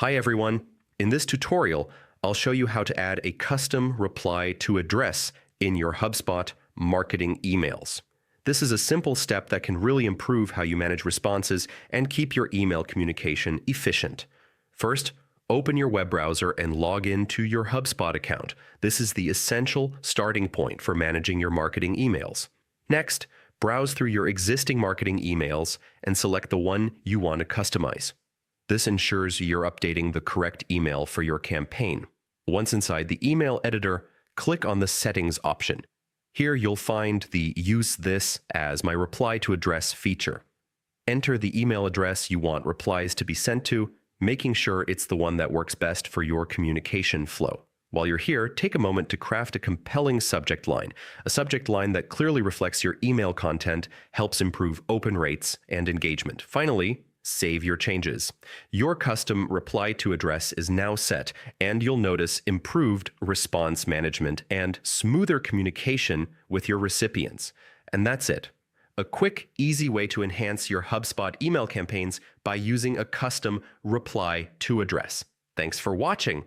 Hi everyone. In this tutorial, I'll show you how to add a custom reply to address in your HubSpot marketing emails. This is a simple step that can really improve how you manage responses and keep your email communication efficient. First, open your web browser and log in to your HubSpot account. This is the essential starting point for managing your marketing emails. Next, browse through your existing marketing emails and select the one you want to customize. This ensures you're updating the correct email for your campaign. Once inside the email editor, click on the Settings option. Here you'll find the Use this as my reply to address feature. Enter the email address you want replies to be sent to, making sure it's the one that works best for your communication flow. While you're here, take a moment to craft a compelling subject line. A subject line that clearly reflects your email content helps improve open rates and engagement. Finally, save your changes. Your custom reply to address is now set, and you'll notice improved response management and smoother communication with your recipients. And that's it. A quick, easy way to enhance your HubSpot email campaigns by using a custom reply to address. Thanks for watching.